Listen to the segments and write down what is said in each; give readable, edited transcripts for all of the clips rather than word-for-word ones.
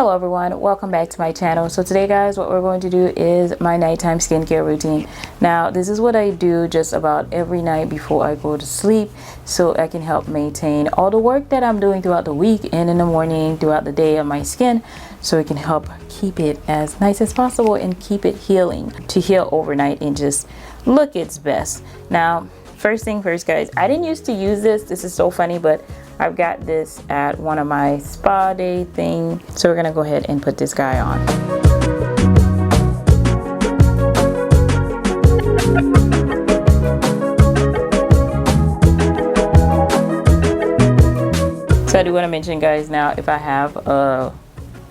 Hello everyone, welcome back to my channel. So today guys, what we're going to do is my nighttime skincare routine. Now this is what I do just about every night before I go to sleep, so I can help maintain all the work that I'm doing throughout the week and in the morning throughout the day on my skin, so it can help keep it as nice as possible and keep it healing to heal overnight and just look its best. Now first thing first guys, I didn't used to use this is so funny, but I've got this at one of my spa day thing, so we're gonna go ahead and put this guy on. So I do want to mention guys, now if I have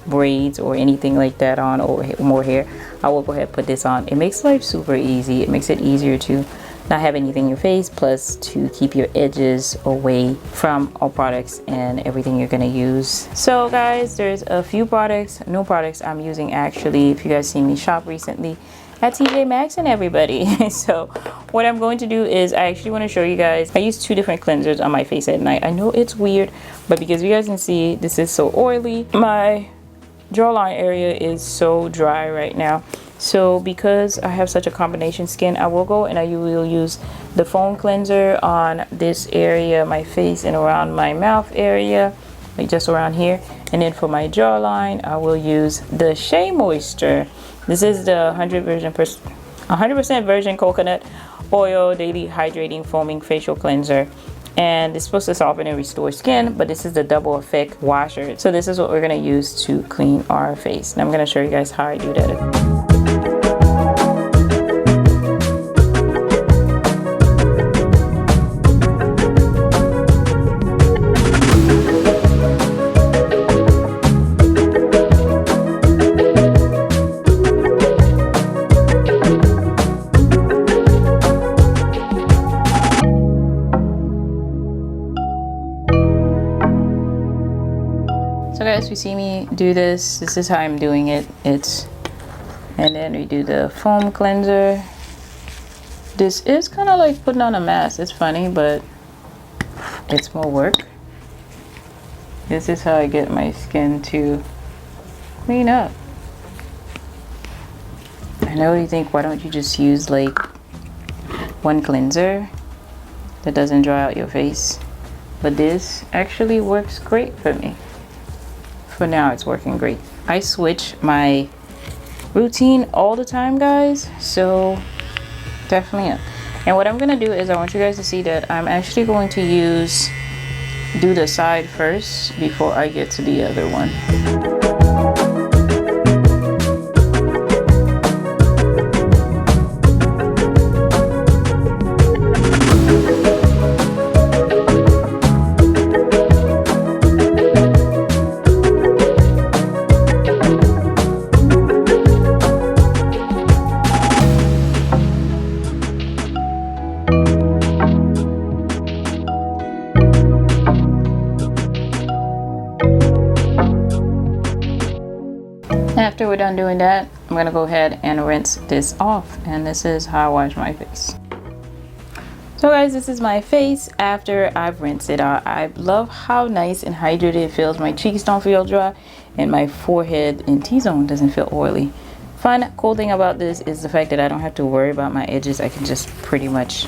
braids or anything like that on, or more hair, I will go ahead and put this on. It makes life super easy. It makes it easier to not have anything in your face, plus to keep your edges away from all products and everything you're gonna use. So guys, there's a few new products I'm using actually, if you guys seen me shop recently at TJ Maxx and everybody. So what I'm going to do is I actually want to show you guys, I use two different cleansers on my face at night. I know it's weird, but because you guys can see this is so oily, my jawline area is so dry right now. So because I have such a combination skin, I will go and I will use the foam cleanser on this area, my face and around my mouth area, like just around here. And then for my jawline, I will use the Shea Moisture. This is the 100% virgin coconut oil daily hydrating foaming facial cleanser. And it's supposed to soften and restore skin, but this is the double effect washer. So this is what we're gonna use to clean our face. And I'm gonna show you guys how I do that. So guys, you see me do this. This is how I'm doing it. And then we do the foam cleanser. This is kind of like putting on a mask. It's funny, but it's more work. This is how I get my skin to clean up. I know you think, why don't you just use like one cleanser that doesn't dry out your face? But this actually works great for me. For now, it's working great. I switch my routine all the time guys, so definitely yeah. And what I'm gonna do is I want you guys to see that I'm actually going to do the side first before I get to the other one. After we're done doing that, I'm gonna go ahead and rinse this off, and this is how I wash my face. So guys, this is my face after I've rinsed it out. I love how nice and hydrated it feels. My cheeks don't feel dry, and my forehead and T-zone doesn't feel oily. Fun cool thing about this is the fact that I don't have to worry about my edges. I can just pretty much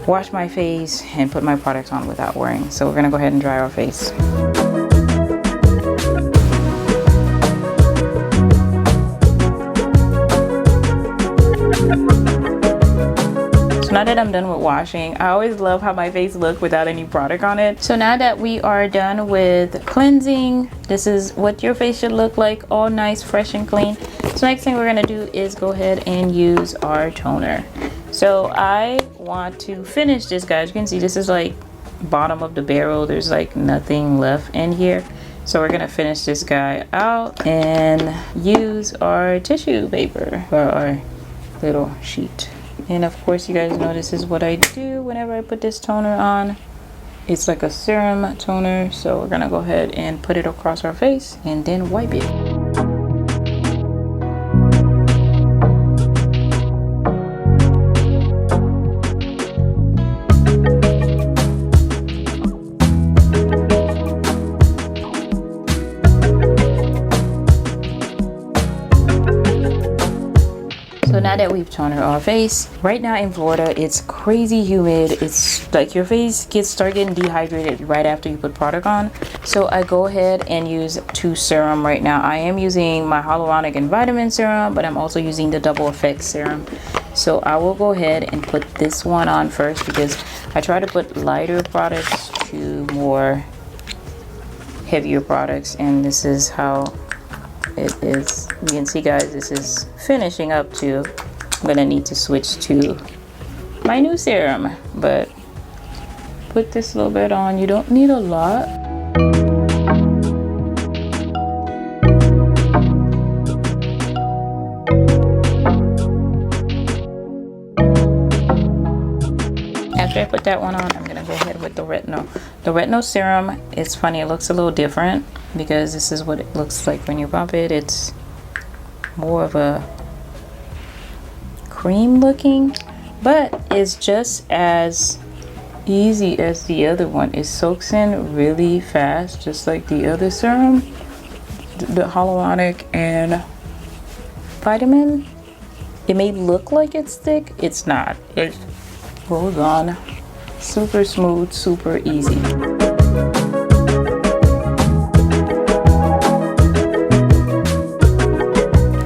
wash my face and put my products on without worrying. So we're gonna go ahead and dry our face. Now that I'm done with washing, I always love how my face looks without any product on it. So now that we are done with cleansing, this is what your face should look like, all nice, fresh and clean. So next thing we're gonna do is go ahead and use our toner. So I want to finish this, guys. You can see this is like bottom of the barrel. There's like nothing left in here. So we're gonna finish this guy out and use our tissue paper for our little sheet. And of course, you guys know this is what I do whenever I put this toner on. It's like a serum toner, so we're gonna go ahead and put it across our face and then wipe it. now that we've tonered our face, right now in Florida it's crazy humid. It's like your face start getting dehydrated right after you put product on. So I go ahead and use 2 serum right now. I am using my Hyaluronic and vitamin serum, but I'm also using the double effect serum. So I will go ahead and put this one on first, because I try to put lighter products to more heavier products, and this is how it is. You can see, guys, this is finishing up too. I'm gonna need to switch to my new serum, but put this a little bit on. You don't need a lot. After I put that one on, I'm gonna go ahead with the retinol. The retinol serum, it's funny, it looks a little different because this is what it looks like when you pump it. It's more of a cream looking, but it's just as easy as the other one. It soaks in really fast, just like the other serum, the Hyaluronic and vitamin. It may look like it's thick, it's not. It goes on super smooth, super easy.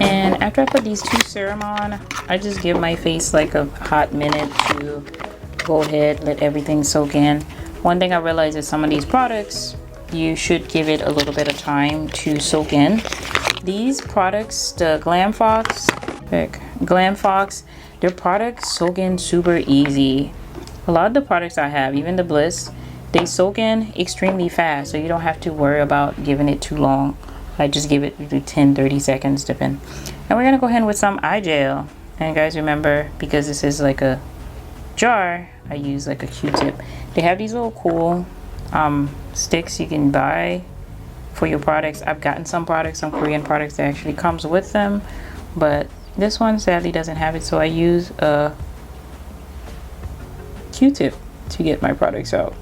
And after I put these 2 serum on, I just give my face like a hot minute to go ahead, let everything soak in. One thing I realized is some of these products, you should give it a little bit of time to soak in. These products, the Glamfox, their products soak in super easy. A lot of the products I have, even the Bliss, they soak in extremely fast, so you don't have to worry about giving it too long. I just give it 10-30 seconds depend. And we're gonna go ahead with some eye gel. And guys, remember, because this is like a jar, I use like a Q-tip. They have these little cool sticks you can buy for your products. I've gotten some products, some Korean products that actually comes with them, but this one sadly doesn't have it, so I use a Q-tip to get my products out.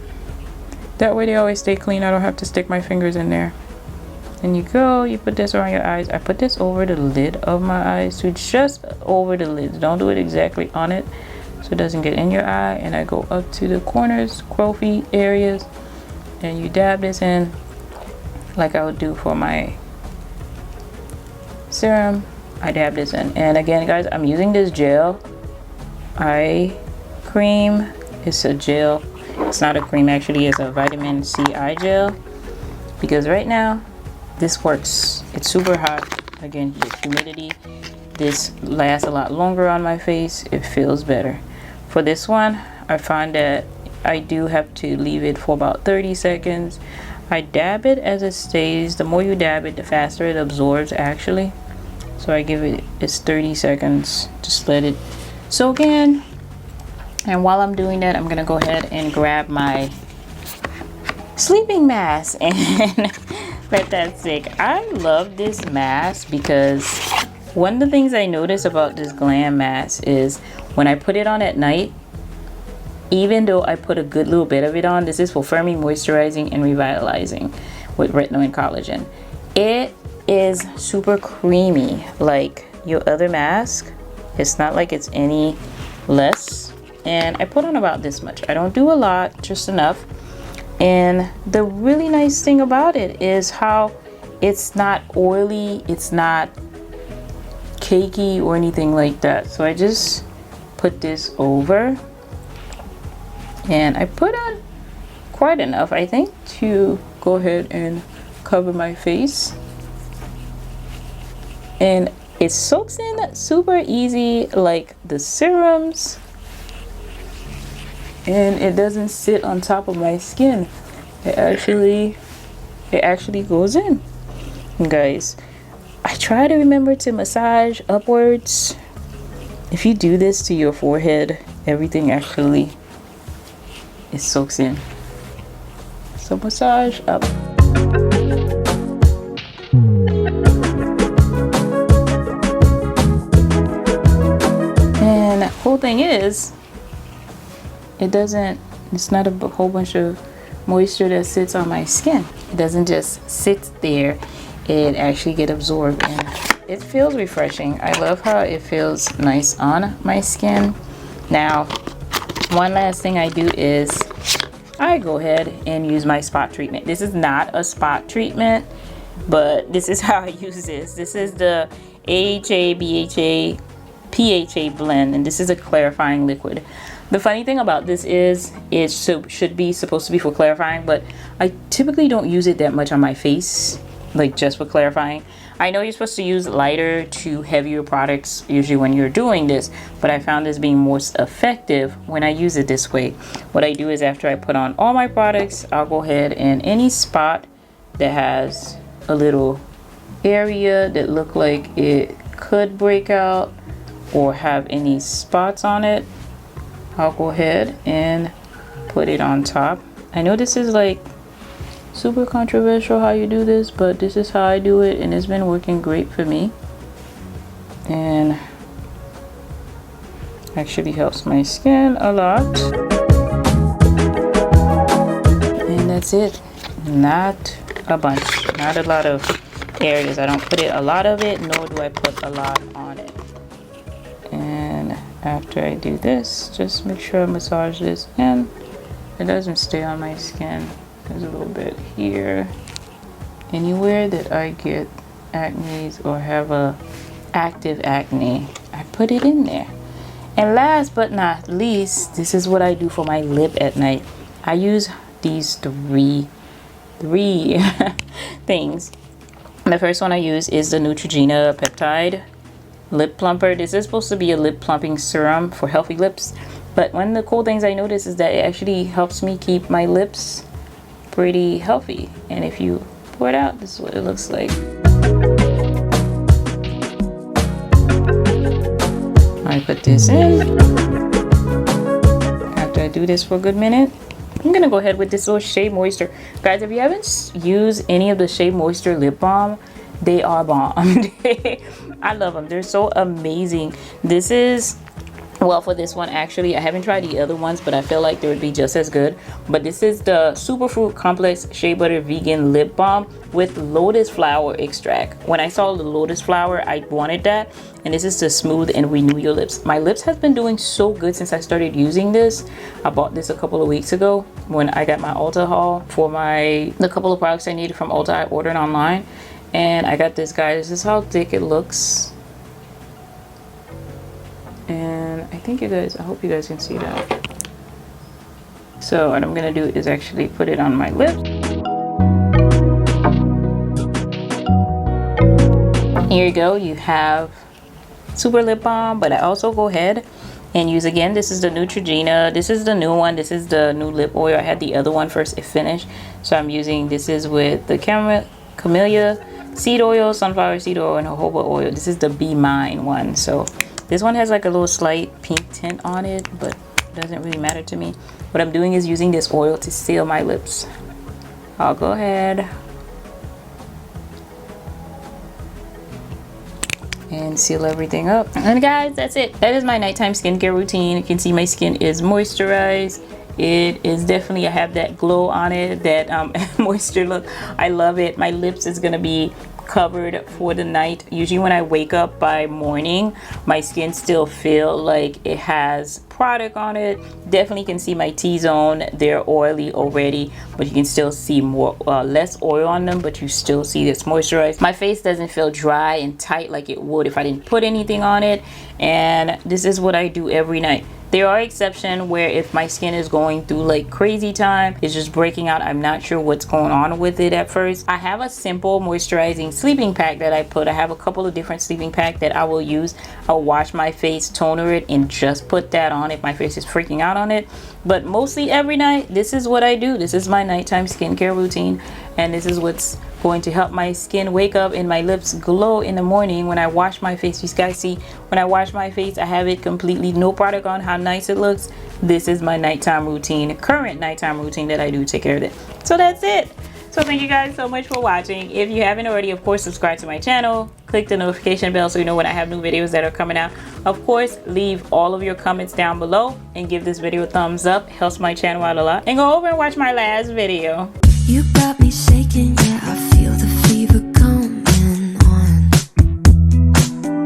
That way they always stay clean. I don't have to stick my fingers in there. And you go, you put this around your eyes. I put this over the lid of my eyes, so just over the lid. Don't do it exactly on it, so it doesn't get in your eye. And I go up to the corners, crow's feet areas, and you dab this in like I would do for my serum. I dab this in, and again, guys, I'm using this gel eye cream. It's a gel, it's not a cream, actually. It's a vitamin C eye gel, because right now this works. It's super hot. Again, the humidity, this lasts a lot longer on my face. It feels better. For this one, I find that I do have to leave it for about 30 seconds. I dab it as it stays. The more you dab it, the faster it absorbs, actually. So I give it 30 seconds, just let it soak in. And while I'm doing that, I'm gonna go ahead and grab my sleeping mask and let that stick. I love this mask because one of the things I notice about this glam mask is when I put it on at night, even though I put a good little bit of it on, this is for firming, moisturizing, and revitalizing with retinol and collagen. It is super creamy like your other mask. It's not like it's any less. And I put on about this much. I don't do a lot, just enough. And the really nice thing about it is how it's not oily, it's not cakey or anything like that. So I just put this over, and I put on quite enough, I think, to go ahead and cover my face. And it soaks in super easy like the serums, and it doesn't sit on top of my skin. It actually goes in. And guys, I try to remember to massage upwards. If you do this to your forehead, everything actually it soaks in. So massage up. And the whole thing is, it's not a whole bunch of moisture that sits on my skin. It doesn't just sit there, it actually get absorbed. And it feels refreshing. I love how it feels nice on my skin. Now, one last thing I do is I go ahead and use my spot treatment. This is not a spot treatment, but this is how I use this. This is the AHA, BHA, PHA blend, and this is a clarifying liquid. The funny thing about this is it should be supposed to be for clarifying, but I typically don't use it that much on my face, like just for clarifying. I know you're supposed to use lighter to heavier products usually when you're doing this, but I found this being most effective when I use it this way. What I do is after I put on all my products, I'll go ahead and any spot that has a little area that look like it could break out or have any spots on it, I'll go ahead and put it on top. I know this is like super controversial how you do this, but this is how I do it, and it's been working great for me, and actually helps my skin a lot. And that's it. Not a bunch, not a lot of areas. I don't put it a lot of it, nor do I put a lot on it. And after I do this, just make sure I massage this in. It doesn't stay on my skin. There's a little bit here. Anywhere that I get acne or have a active acne, I put it in there. And last but not least, this is what I do for my lip at night. I use these three things. The first one I use is the Neutrogena Peptide Lip Plumper. This is supposed to be a lip plumping serum for healthy lips, but one of the cool things I noticed is that it actually helps me keep my lips pretty healthy. And if you pour it out, this is what it looks like. I put this in. After I do this for a good minute, I'm gonna go ahead with this little Shea Moisture. Guys, if you haven't used any of the Shea Moisture lip balm, they are bomb. I love them. They're so amazing. This is, well, for this one actually I haven't tried the other ones, but I feel like they would be just as good. But this is the Superfruit Complex Shea Butter Vegan Lip Balm with lotus flower extract. When I saw the lotus flower, I wanted that, and this is to smooth and renew your lips. My lips have been doing so good since I started using this. I bought this a couple of weeks ago when I got my Ulta haul for the couple of products I needed from Ulta. I ordered online, and I got this, guys. This is how thick it looks. And I think you guys, I hope you guys can see that. So what I'm gonna do is actually put it on my lips. Here you go, you have super lip balm, but I also go ahead and use, again, this is the Neutrogena. This is the new one. This is the new lip oil. I had the other one first, it finished. So I'm using, this is with the camellia seed oil, sunflower seed oil, and jojoba oil. This is the Be Mine one. So this one has like a little slight pink tint on it, but it doesn't really matter to me. What I'm doing is using this oil to seal my lips. I'll go ahead and seal everything up. And guys, that's it. That is my nighttime skincare routine. You can see my skin is moisturized. It is definitely, I have that glow on it, that moisture look. I love it. My lips is gonna be covered for the night. Usually when I wake up by morning, my skin still feel like it has product on it. Definitely can see my T-zone. They're oily already, but you can still see more less oil on them, but you still see it's moisturized. My face doesn't feel dry and tight like it would if I didn't put anything on it. And this is what I do every night. There are exceptions where if my skin is going through like crazy time, it's just breaking out, I'm not sure what's going on with it at first. I have a simple moisturizing sleeping pack that I have a couple of different sleeping packs that I will use. I'll wash my face, toner it, and just put that on if my face is freaking out on it. But mostly every night, this is what I do. This is my nighttime skincare routine, and this is what's going to help my skin wake up and my lips glow in the morning when I wash my face. You guys see, when I wash my face, I have it completely no product on. How nice it looks. This is my nighttime routine, current nighttime routine that I do take care of it. So that's it. So thank you guys so much for watching. If you haven't already, of course, subscribe to my channel. Click the notification bell so you know when I have new videos that are coming out. Of course, leave all of your comments down below and give this video a thumbs up. Helps my channel out a lot. And go over and watch my last video. You got me shaking.